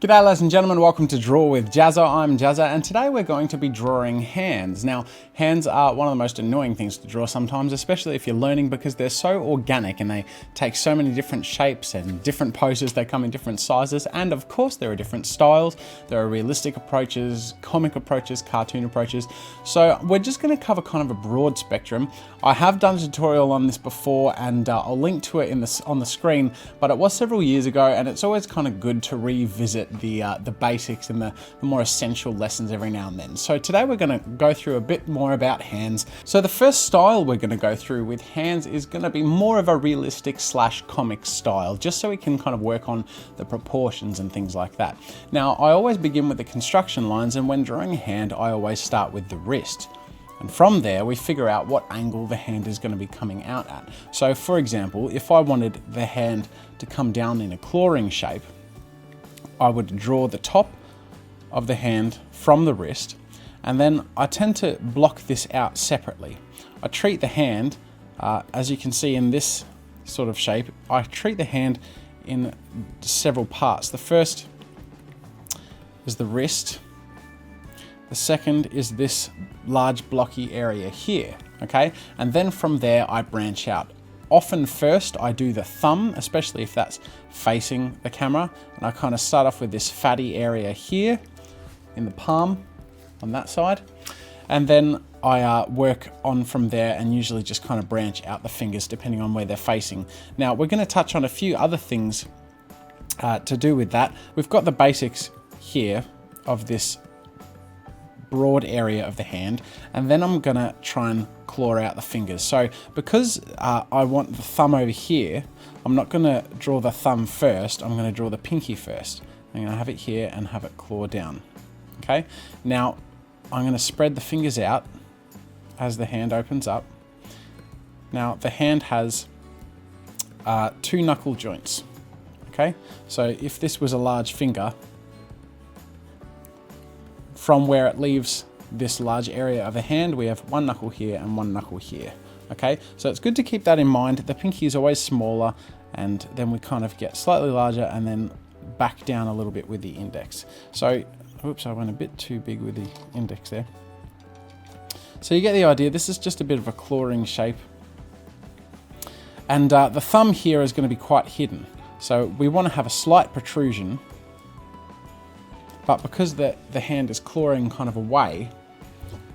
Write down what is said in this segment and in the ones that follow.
G'day ladies and gentlemen, welcome to Draw with Jazza. I'm Jazza and today we're going to be drawing hands. Now, hands are one of the most annoying things to draw sometimes, especially if you're learning, because they're so organic and they take so many different shapes and different poses. They come in different sizes, and of course there are different styles. There are realistic approaches, comic approaches, cartoon approaches. So we're just going to cover kind of a broad spectrum. I have done a tutorial on this before and I'll link to it on the screen, but it was several years ago and it's always kind of good to revisit the basics and the more essential lessons every now and then. So today we're going to go through a bit more about hands. So the first style we're going to go through with hands is going to be more of a realistic / comic style, just so we can kind of work on the proportions and things like that. Now, I always begin with the construction lines, and when drawing a hand, I always start with the wrist. And from there, we figure out what angle the hand is going to be coming out at. So for example, if I wanted the hand to come down in a clawing shape, I would draw the top of the hand from the wrist, and then I tend to block this out separately. I treat the hand, as you can see in this sort of shape, I treat the hand in several parts. The first is the wrist. The second is this large blocky area here, okay? And then from there I branch out. Often first I do the thumb, especially if that's facing the camera, and I kind of start off with this fatty area here in the palm on that side, and then I work on from there and usually just kind of branch out the fingers depending on where they're facing. Now we're going to touch on a few other things to do with that. We've got the basics here of this broad area of the hand, and then I'm gonna try and claw out the fingers. So because I want the thumb over here, I'm not gonna draw the thumb first, I'm gonna draw the pinky first. I'm gonna have it here and have it claw down. Okay, now I'm gonna spread the fingers out as the hand opens up. Now the hand has two knuckle joints. Okay, so if this was a large finger, from where it leaves this large area of the hand, we have one knuckle here and one knuckle here. Okay, so it's good to keep that in mind. The pinky is always smaller, and then we kind of get slightly larger and then back down a little bit with the index. So, oops, I went a bit too big with the index there. So you get the idea. This is just a bit of a clawing shape. And the thumb here is going to be quite hidden. So we want to have a slight protrusion, but because the hand is clawing kind of away,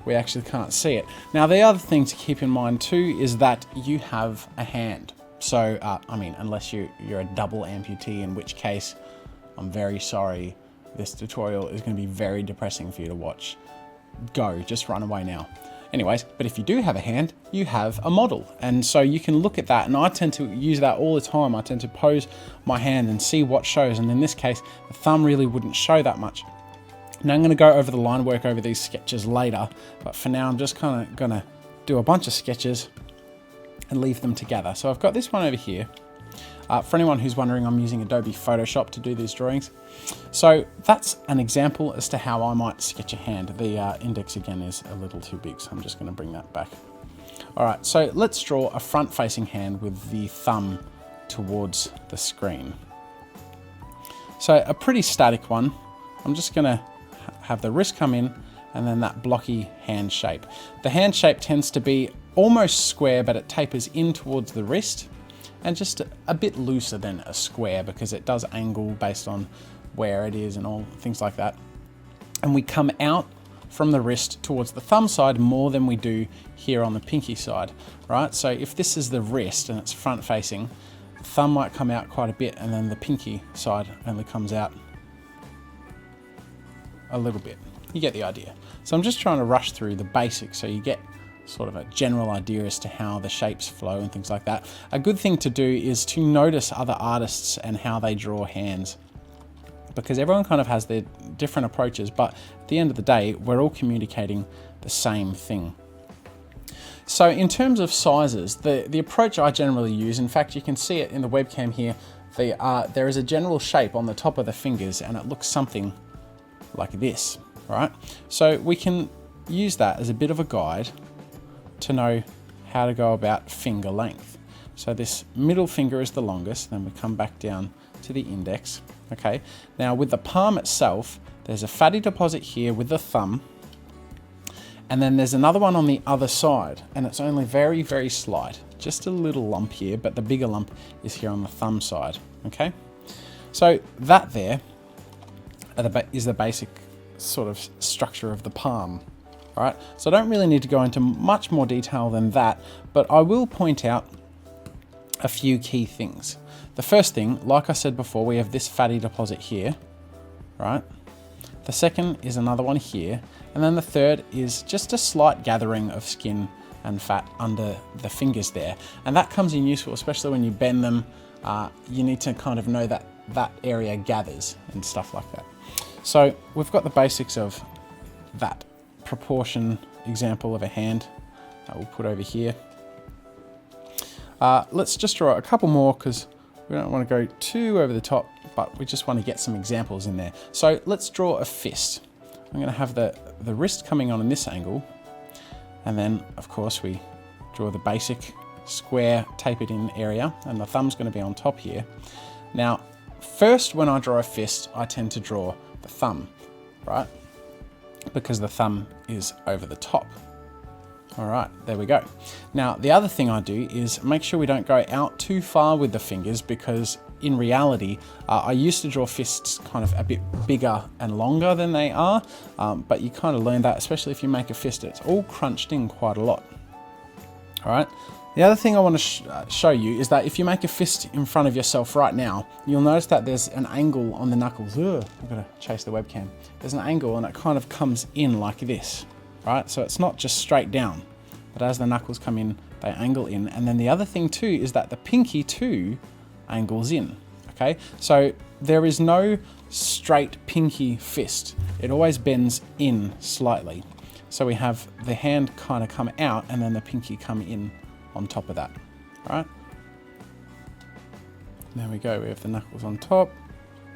we actually can't see it. Now, the other thing to keep in mind too is that you have a hand. So, I mean, unless you're a double amputee, in which case, I'm very sorry, this tutorial is going to be very depressing for you to watch. Go, just run away now. Anyways, but if you do have a hand, you have a model. And so you can look at that, and I tend to use that all the time. I tend to pose my hand and see what shows, and in this case, the thumb really wouldn't show that much. Now I'm going to go over the line work over these sketches later, but for now I'm just kind of going to do a bunch of sketches and leave them together. So I've got this one over here. For anyone who's wondering, I'm using Adobe Photoshop to do these drawings. So that's an example as to how I might sketch a hand. The index again is a little too big, so I'm just going to bring that back. All right, so let's draw a front-facing hand with the thumb towards the screen. So a pretty static one. I'm just going to have the wrist come in and then that blocky hand shape. The hand shape tends to be almost square, but it tapers in towards the wrist, and just a bit looser than a square because it does angle based on where it is and all things like that. And we come out from the wrist towards the thumb side more than we do here on the pinky side, right? So if this is the wrist and it's front facing, the thumb might come out quite a bit, and then the pinky side only comes out a little bit. You get the idea. So I'm just trying to rush through the basics so you get sort of a general idea as to how the shapes flow and things like that. A good thing to do is to notice other artists and how they draw hands, because everyone kind of has their different approaches, but at the end of the day, we're all communicating the same thing. So in terms of sizes, the approach I generally use, in fact, you can see it in the webcam here, there is a general shape on the top of the fingers, and it looks something like this, right? So we can use that as a bit of a guide to know how to go about finger length. So this middle finger is the longest, then we come back down to the index, Okay, now with the palm itself, there's a fatty deposit here with the thumb, and then there's another one on the other side, and it's only very, very slight. Just a little lump here, but the bigger lump is here on the thumb side, okay? So that there is the basic sort of structure of the palm, all right? So I don't really need to go into much more detail than that, but I will point out a few key things. The first thing, like I said before, we have this fatty deposit here, right? The second is another one here, and then the third is just a slight gathering of skin and fat under the fingers there. And that comes in useful, especially when you bend them. You need to kind of know that that area gathers and stuff like that. So we've got the basics of that proportion example of a hand that we'll put over here. Let's just draw a couple more because we don't want to go too over the top, but we just want to get some examples in there. So let's draw a fist. I'm going to have the wrist coming on in this angle, and then of course we draw the basic square tapered in area, and the thumb's going to be on top here. Now first, when I draw a fist, I tend to draw the thumb, right? Because the thumb is over the top. All right, there we go. Now, the other thing I do is make sure we don't go out too far with the fingers, because in reality, I used to draw fists kind of a bit bigger and longer than they are, but you kind of learn that, especially if you make a fist, it's all crunched in quite a lot. All right. The other thing I want to show you is that if you make a fist in front of yourself right now, you'll notice that there's an angle on the knuckles. Ugh, I've got to chase the webcam. There's an angle and it kind of comes in like this, right? So it's not just straight down, but as the knuckles come in, they angle in. And then the other thing too is that the pinky too angles in, okay? So there is no straight pinky fist. It always bends in slightly. So we have the hand kind of come out and then the pinky come in on top of that, right? There we go, we have the knuckles on top.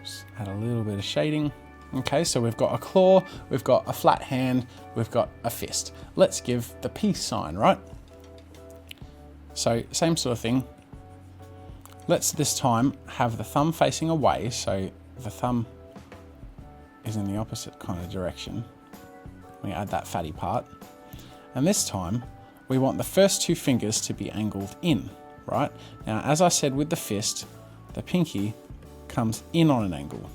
Just add a little bit of shading. Okay, so we've got a claw, we've got a flat hand, we've got a fist. Let's give the peace sign, right? So same sort of thing. Let's this time have the thumb facing away, so the thumb is in the opposite kind of direction. We add that fatty part. And this time, we want the first two fingers to be angled in, right? Now, as I said with the fist, the pinky comes in on an angle.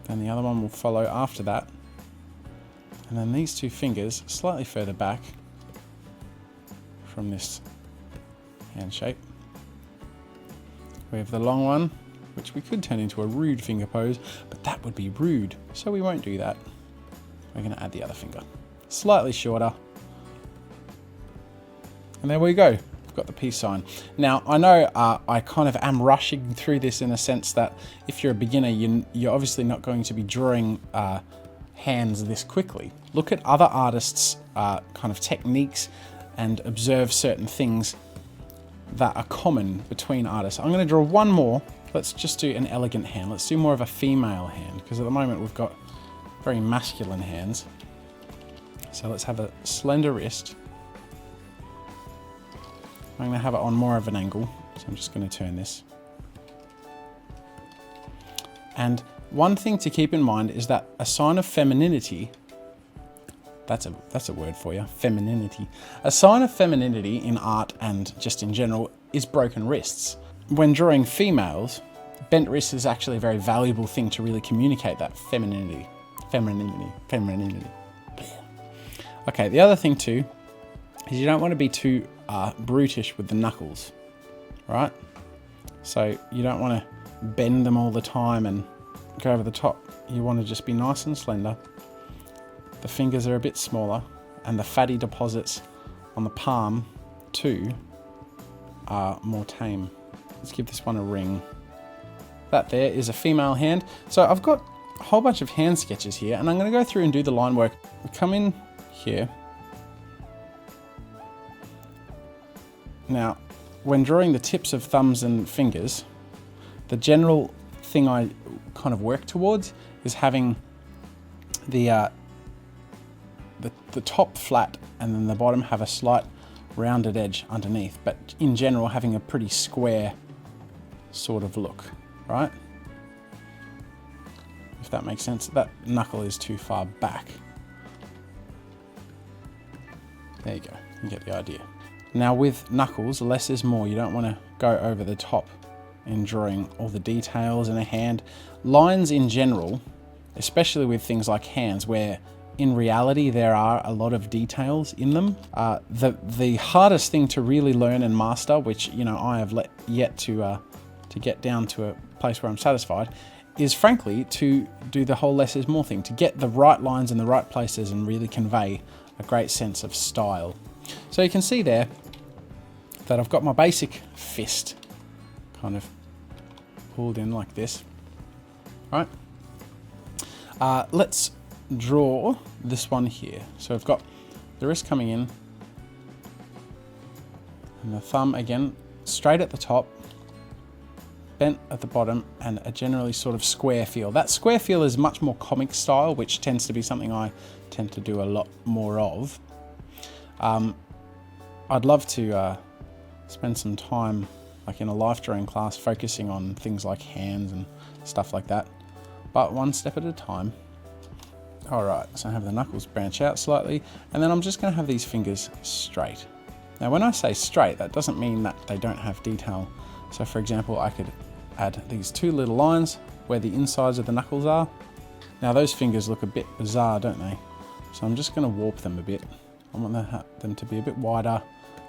Then the other one will follow after that. And then these two fingers slightly further back from this hand shape. We have the long one, which we could turn into a rude finger pose, but that would be rude, so we won't do that. We're going to add the other finger. Slightly shorter. And there we go. We've got the peace sign. Now, I know I kind of am rushing through this in a sense that if you're a beginner, you're obviously not going to be drawing hands this quickly. Look at other artists' kind of techniques and observe certain things that are common between artists. I'm going to draw one more. Let's just do an elegant hand. Let's do more of a female hand, because at the moment we've got very masculine hands. So let's have a slender wrist. I'm going to have it on more of an angle, so I'm just going to turn this. And one thing to keep in mind is that a sign of femininity, that's a word for you, femininity. A sign of femininity in art and just in general is broken wrists. When drawing females, bent wrist is actually a very valuable thing to really communicate that femininity. Okay, the other thing too is you don't want to be too brutish with the knuckles, right? So you don't want to bend them all the time and go over the top. You want to just be nice and slender. The fingers are a bit smaller, and the fatty deposits on the palm too are more tame. Let's give this one a ring. That there is a female hand. So I've got a whole bunch of hand sketches here, and I'm going to go through and do the line work. We come in here. Now, when drawing the tips of thumbs and fingers, the general thing I kind of work towards is having the top flat and then the bottom have a slight rounded edge underneath, but in general having a pretty square sort of look. right? If that makes sense. That knuckle is too far back. There you go, you get the idea. Now with knuckles, less is more. You don't want to go over the top in drawing all the details in a hand. Lines in general, especially with things like hands, where in reality there are a lot of details in them. The hardest thing to really learn and master, which I have yet to get down to a place where I'm satisfied, is frankly to do the whole less is more thing, to get the right lines in the right places and really convey a great sense of style. So you can see there that I've got my basic fist kind of pulled in like this. Right. Let's draw this one here. So I've got the wrist coming in and the thumb again straight at the top, bent at the bottom, and a generally sort of square feel. That square feel is much more comic style, which tends to be something I tend to do a lot more of. I'd love to spend some time like in a life drawing class focusing on things like hands and stuff like that, but one step at a time. All right, so I have the knuckles branch out slightly, and then I'm just going to have these fingers straight. Now when I say straight, that doesn't mean that they don't have detail. So for example, I could add these two little lines where the insides of the knuckles are. Now those fingers look a bit bizarre, don't they? So I'm just going to warp them a bit. I want them to be a bit wider,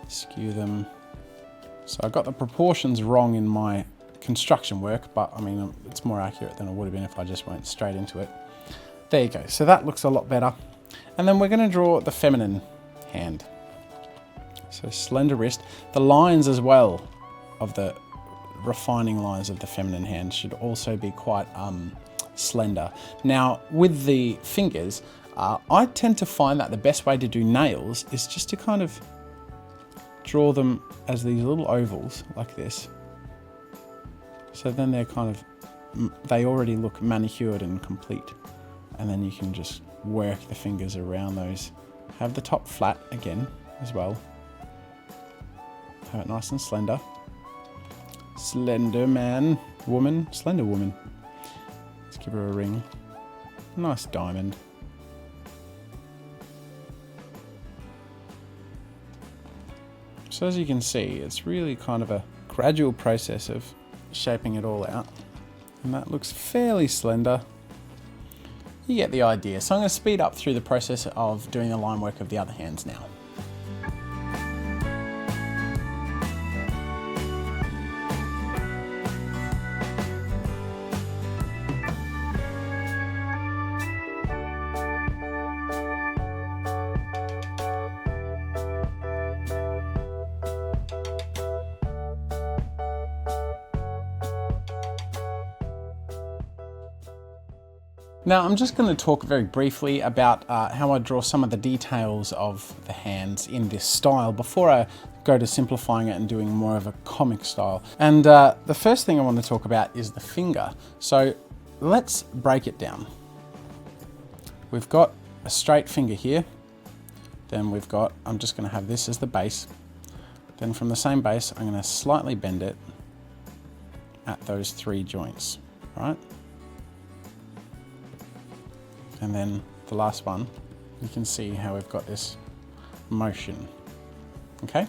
skew them. So I got the proportions wrong in my construction work, but I mean, it's more accurate than it would have been if I just went straight into it. There you go. So that looks a lot better. And then we're going to draw the feminine hand. So slender wrist. The lines as well of the refining lines of the feminine hand should also be quite slender. Now with the fingers, I tend to find that the best way to do nails is just to kind of draw them as these little ovals like this. So then they're kind of, they already look manicured and complete. And then you can just work the fingers around those. Have the top flat again as well. Have it nice and slender. Slender man, woman, slender woman. Let's give her a ring. Nice diamond. So as you can see, it's really kind of a gradual process of shaping it all out. And that looks fairly slender. You get the idea. So I'm going to speed up through the process of doing the line work of the other hands now. Now I'm just going to talk very briefly about how I draw some of the details of the hands in this style before I go to simplifying it and doing more of a comic style. And the first thing I want to talk about is the finger. So let's break it down. We've got a straight finger here. Then we've got, I'm just going to have this as the base. Then from the same base, I'm going to slightly bend it at those three joints, right? And then the last one, you can see how we've got this motion, okay?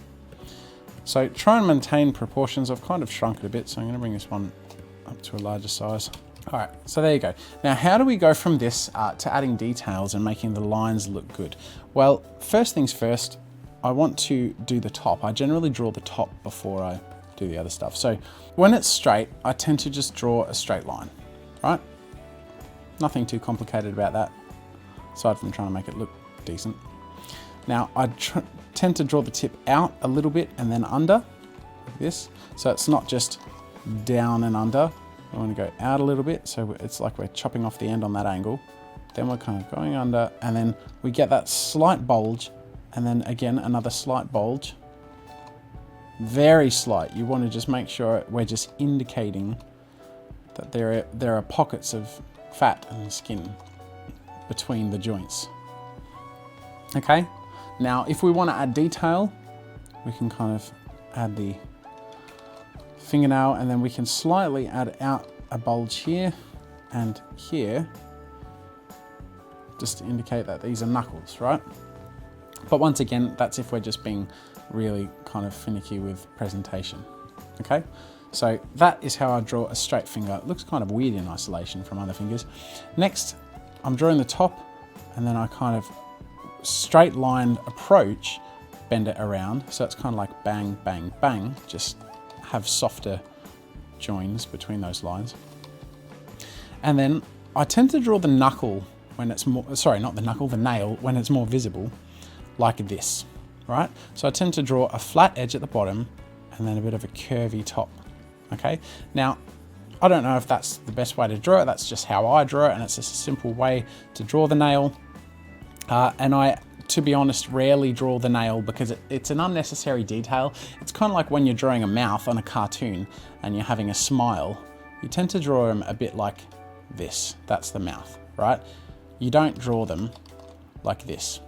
So try and maintain proportions. I've kind of shrunk it a bit, so I'm gonna bring this one up to a larger size. All right, so there you go. Now, how do we go from this to adding details and making the lines look good? Well, first things first, I want to do the top. I generally draw the top before I do the other stuff. So when it's straight, I tend to just draw a straight line, right? Nothing too complicated about that, aside from trying to make it look decent. Now, I tend to draw the tip out a little bit and then under, like this. So it's not just down and under. I want to go out a little bit, so it's like we're chopping off the end on that angle. Then we're kind of going under, and then we get that slight bulge, and then again, another slight bulge. Very slight. You want to just make sure we're just indicating that there are pockets of fat and skin between the joints. Okay, now if we want to add detail, we can kind of add the fingernail, and then we can slightly add out a bulge here and here, just to indicate that these are knuckles, right? But once again, that's if we're just being really kind of finicky with presentation, okay? So that is how I draw a straight finger. It looks kind of weird in isolation from other fingers. Next, I'm drawing the top, and then I kind of straight line approach, bend it around. So it's kind of like bang, bang, bang, just have softer joins between those lines. And then I tend to draw the knuckle when it's more, sorry, not the knuckle, the nail, when it's more visible, like this, right? So I tend to draw a flat edge at the bottom and then a bit of a curvy top, okay? Now, I don't know if that's the best way to draw it. That's just how I draw it, and it's just a simple way to draw the nail. And I, to be honest, rarely draw the nail because it's an unnecessary detail. It's kind of like when you're drawing a mouth on a cartoon and you're having a smile. You tend to draw them a bit like this. That's the mouth, right? You don't draw them like this.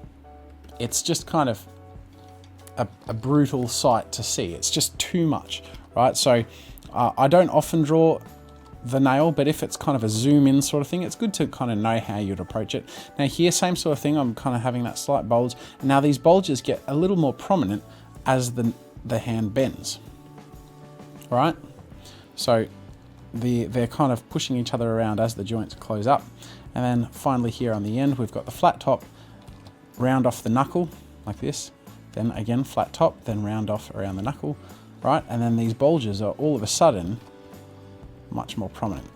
It's just kind of a brutal sight to see. It's just too much, right? So I don't often draw the nail, but if it's kind of a zoom in sort of thing, it's good to kind of know how you'd approach it. Now here, same sort of thing, I'm kind of having that slight bulge. Now these bulges get a little more prominent as the hand bends, all right? So they're kind of pushing each other around as the joints close up. And then finally here on the end, we've got the flat top, round off the knuckle like this, then again flat top, then round off around the knuckle, right? And then these bulges are all of a sudden much more prominent,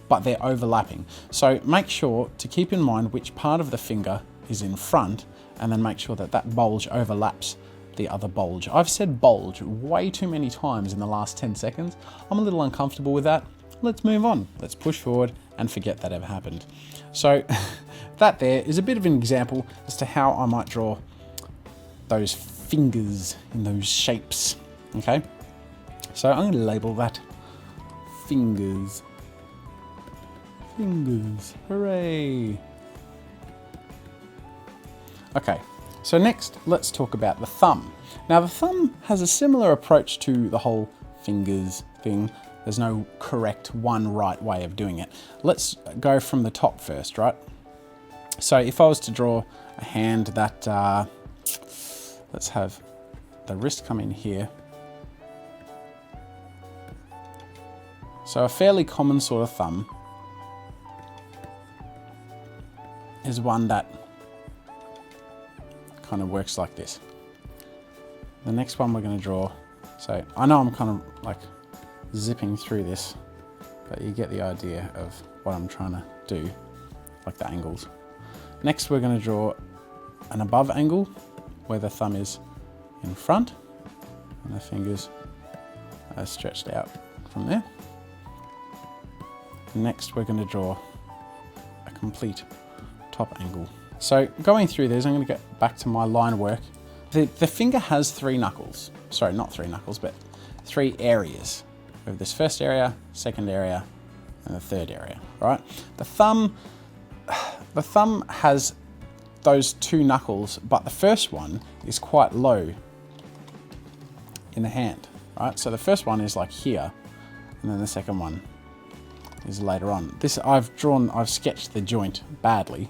but they're overlapping. So make sure to keep in mind which part of the finger is in front, and then make sure that that bulge overlaps the other bulge. I've said bulge way too many times in the last 10 seconds. I'm a little uncomfortable with that. Let's move on. Let's push forward and forget that ever happened. So that there is a bit of an example as to how I might draw those fingers in those shapes, okay? So I'm going to label that fingers. Fingers, hooray. Okay, so next let's talk about the thumb. Now the thumb has a similar approach to the whole fingers thing. There's no correct one right way of doing it. Let's go from the top first, right? So if I was to draw a hand that, let's have the wrist come in here. So a fairly common sort of thumb is one that kind of works like this. The next one we're going to draw, so I know I'm kind of like zipping through this, but you get the idea of what I'm trying to do, like the angles. Next we're going to draw an above angle where the thumb is in front and the fingers are stretched out from there. Next we're going to draw a complete top angle. So going through these, I'm going to get back to my line work. The finger has three knuckles. Sorry, not three knuckles, but three areas. We have this first area, second area, and the third area, right? The thumb has those two knuckles, but the first one is quite low in the hand, right? So the first one is like here, and then the second one is later on. This I've sketched the joint badly,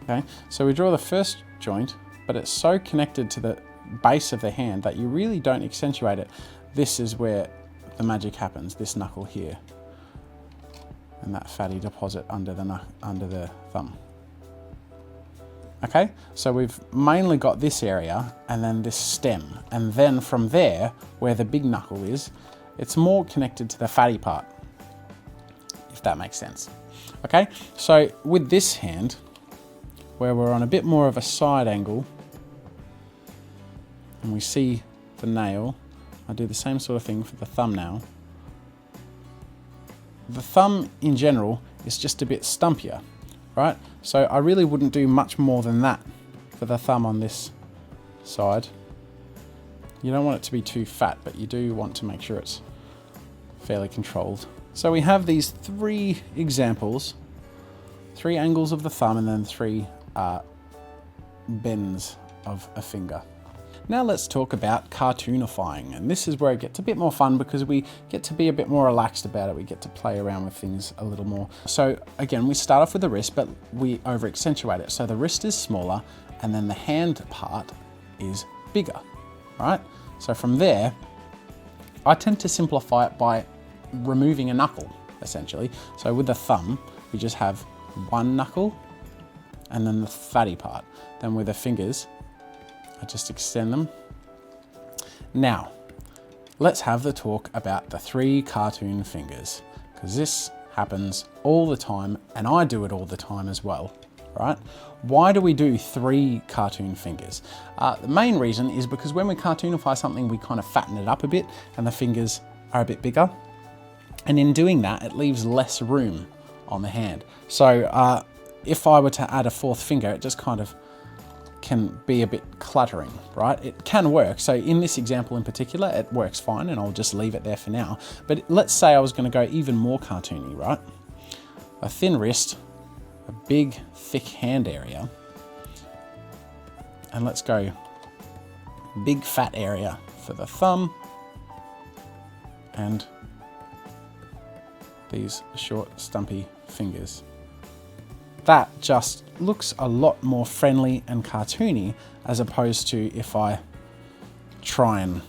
okay? So we draw the first joint, but it's so connected to the base of the hand that you really don't accentuate it. This is where the magic happens, this knuckle here, and that fatty deposit under the thumb. Okay, so we've mainly got this area and then this stem, and then from there, where the big knuckle is, it's more connected to the fatty part, if that makes sense. Okay, so with this hand, where we're on a bit more of a side angle, and we see the nail, I do the same sort of thing for the thumbnail. The thumb in general is just a bit stumpier, right? So I really wouldn't do much more than that for the thumb on this side. You don't want it to be too fat, but you do want to make sure it's fairly controlled. So we have these three examples, three angles of the thumb and then three bends of a finger. Now let's talk about cartoonifying, and this is where it gets a bit more fun because we get to be a bit more relaxed about it. We get to play around with things a little more. So again, we start off with the wrist, but we over accentuate it. So the wrist is smaller and then the hand part is bigger, right? So from there, I tend to simplify it by removing a knuckle, essentially. So with the thumb, we just have one knuckle and then the fatty part. Then with the fingers, I just extend them. Now, let's have the talk about the 3 cartoon fingers, because this happens all the time and I do it all the time as well, right? Why do we do 3 cartoon fingers? The main reason is because when we cartoonify something, we kind of fatten it up a bit and the fingers are a bit bigger. And in doing that, it leaves less room on the hand. So if I were to add a 4th finger, it just kind of can be a bit cluttering, right? It can work. So in this example in particular, it works fine and I'll just leave it there for now. But let's say I was going to go even more cartoony, right? A thin wrist, a big, thick hand area. And let's go big fat area for the thumb and these short, stumpy fingers. That just looks a lot more friendly and cartoony as opposed to if I try and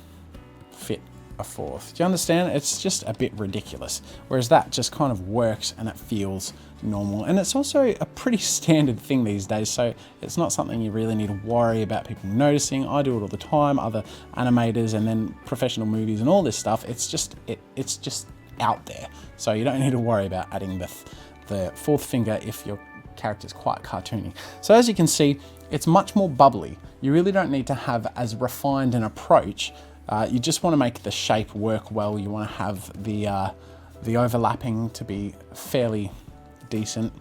fit a 4th. Do you understand? It's just a bit ridiculous. Whereas that just kind of works and it feels normal. And it's also a pretty standard thing these days, so it's not something you really need to worry about people noticing. I do it all the time, other animators and then professional movies and all this stuff. It's just out there. So you don't need to worry about adding the 4th finger if your character's quite cartoony. So as you can see, it's much more bubbly. You really don't need to have as refined an approach. You just want to make the shape work well. You want to have the overlapping to be fairly decent.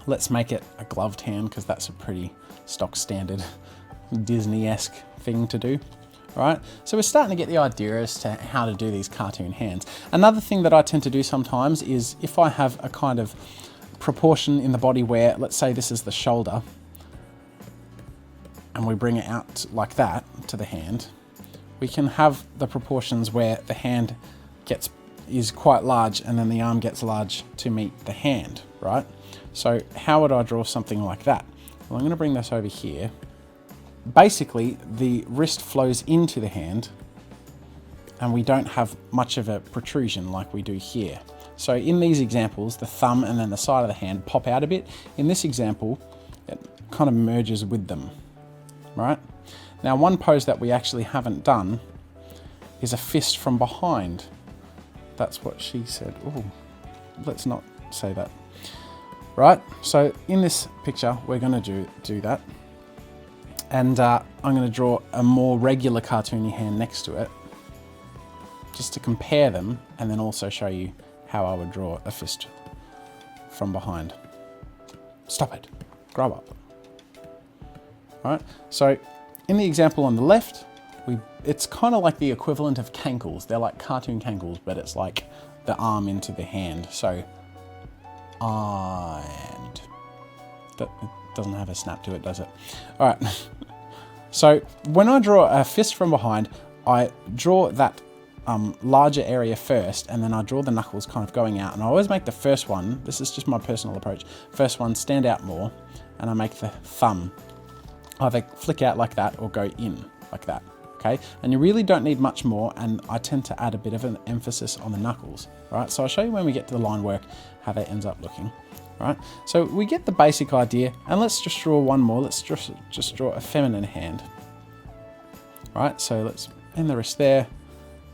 Let's make it a gloved hand because that's a pretty stock standard Disney-esque thing to do. Right, so we're starting to get the idea as to how to do these cartoon hands. Another thing that I tend to do sometimes is if I have a kind of proportion in the body where, let's say this is the shoulder, and we bring it out like that to the hand, we can have the proportions where the hand is quite large and then the arm gets large to meet the hand, right? So how would I draw something like that? Well, I'm going to bring this over here. Basically, the wrist flows into the hand and we don't have much of a protrusion like we do here. So in these examples, the thumb and then the side of the hand pop out a bit. In this example, it kind of merges with them, right? Now, one pose that we actually haven't done is a fist from behind. That's what she said. Oh, let's not say that. Right, so in this picture, we're gonna do that. And I'm going to draw a more regular cartoony hand next to it, just to compare them, and then also show you how I would draw a fist from behind. Stop it. Grow up. All right, so in the example on the left, it's kind of like the equivalent of cankles. They're like cartoon cankles, but it's like the arm into the hand. So, and that doesn't have a snap to it, does it? All right. So when I draw a fist from behind, I draw that larger area first, and then I draw the knuckles kind of going out. And I always make the first one, this is just my personal approach, first one stand out more, and I make the thumb either flick out like that or go in like that, okay? And you really don't need much more, and I tend to add a bit of an emphasis on the knuckles, right? So I'll show you when we get to the line work how that ends up looking. Right, so we get the basic idea, and let's just draw one more. Let's just draw a feminine hand. All right, so let's end the wrist there,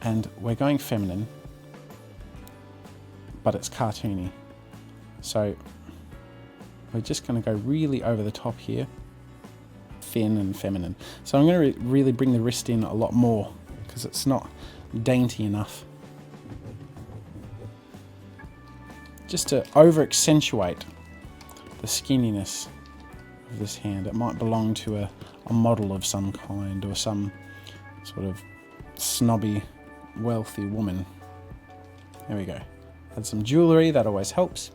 and we're going feminine, but it's cartoony. So we're just going to go really over the top here, thin and feminine. So I'm going to really bring the wrist in a lot more because it's not dainty enough. Just to over accentuate the skinniness of this hand. It might belong to a model of some kind or some sort of snobby, wealthy woman. There we go. Add some jewellery, that always helps.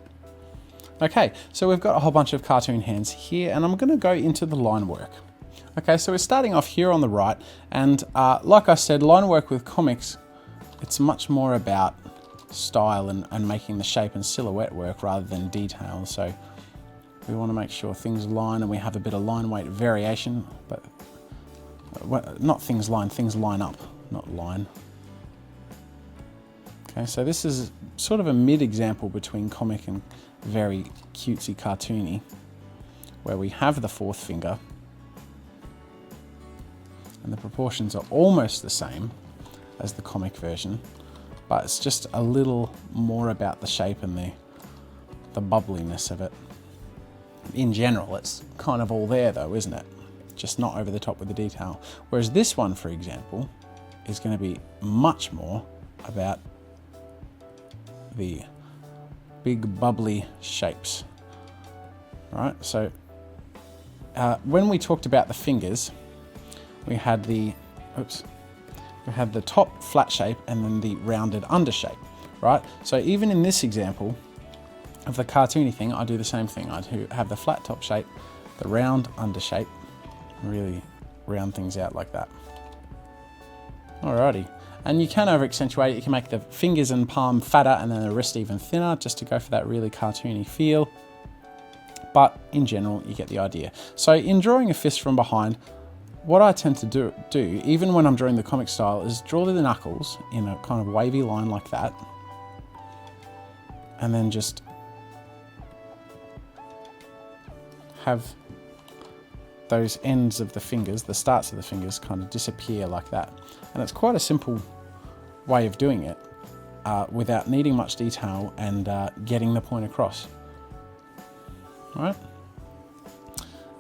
Okay, so we've got a whole bunch of cartoon hands here, and I'm going to go into the line work. Okay, so we're starting off here on the right, and like I said, line work with comics, it's much more about style and making the shape and silhouette work rather than detail. So we want to make sure things line and we have a bit of line weight variation, but not things line up, not line. Okay, so this is sort of a mid-example between comic and very cutesy cartoony, where we have the fourth finger, and the proportions are almost the same as the comic version, but it's just a little more about the shape and the bubbliness of it. In general, it's kind of all there though, isn't it? Just not over the top with the detail. Whereas this one, for example, is going to be much more about the big bubbly shapes. Right, so when we talked about the fingers, we had the top flat shape and then the rounded under shape, right? So even in this example of the cartoony thing, I do the same thing. I do have the flat top shape, the round under shape, really round things out like that. Alrighty, and you can over accentuate it. You can make the fingers and palm fatter and then the wrist even thinner just to go for that really cartoony feel. But in general, you get the idea. So in drawing a fist from behind, what I tend to do, even when I'm drawing the comic style, is draw the knuckles in a kind of wavy line like that. And then just have those ends of the fingers, the starts of the fingers, kind of disappear like that. And it's quite a simple way of doing it without needing much detail and getting the point across. All right?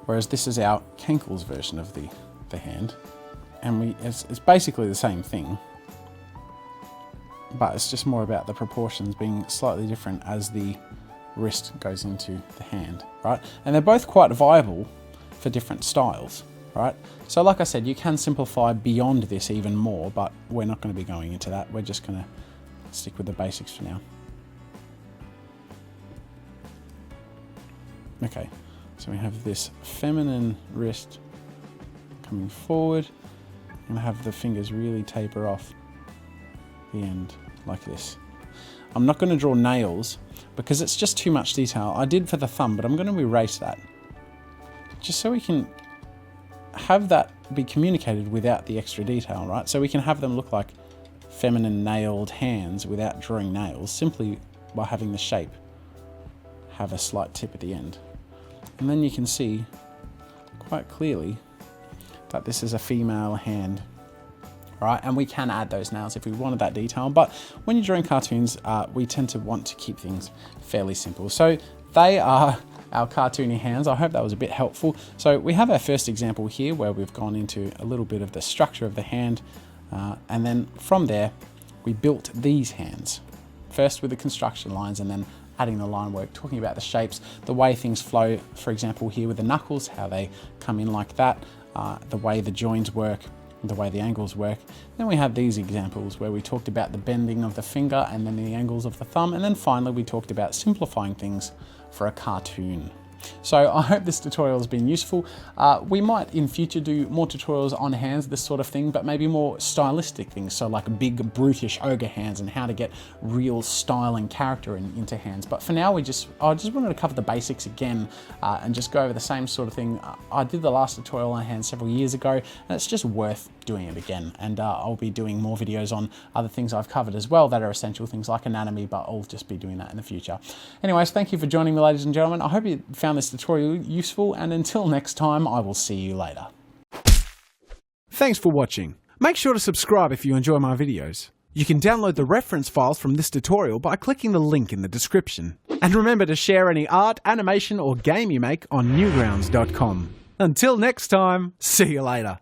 Whereas this is our Kenkel's version of the hand, and it's basically the same thing, but it's just more about the proportions being slightly different as the wrist goes into the hand, right? And they're both quite viable for different styles, right? So like I said, you can simplify beyond this even more, but we're not going to be going into that. We're just going to stick with the basics for now. Okay, so we have this feminine wrist coming forward, and have the fingers really taper off the end like this. I'm not going to draw nails because it's just too much detail. I did for the thumb, but I'm going to erase that just so we can have that be communicated without the extra detail, right? So we can have them look like feminine nailed hands without drawing nails, simply by having the shape have a slight tip at the end. And then you can see quite clearly that this is a female hand, right? And we can add those nails if we wanted that detail, but when you're drawing cartoons, we tend to want to keep things fairly simple. So they are our cartoony hands. I hope that was a bit helpful. So we have our first example here where we've gone into a little bit of the structure of the hand, and then from there we built these hands, first with the construction lines and then adding the line work, talking about the shapes, the way things flow, for example here with the knuckles, how they come in like that, the way the joins work, the way the angles work. Then we have these examples where we talked about the bending of the finger and then the angles of the thumb, and then finally we talked about simplifying things for a cartoon. So I hope this tutorial has been useful. We might in future do more tutorials on hands, this sort of thing, but maybe more stylistic things. So like big brutish ogre hands and how to get real style and character into hands. But for now, I just wanted to cover the basics again and just go over the same sort of thing. I did the last tutorial on hands several years ago, and it's just worth doing it again. And I'll be doing more videos on other things I've covered as well that are essential, things like anatomy, but I'll just be doing that in the future. Anyways, thank you for joining me, ladies and gentlemen. I hope you found this tutorial useful, and until next time, I will see you later. Thanks for watching. Make sure to subscribe if you enjoy my videos. You can download the reference files from this tutorial by clicking the link in the description. And remember to share any art, animation, or game you make on Newgrounds.com. Until next time, see you later.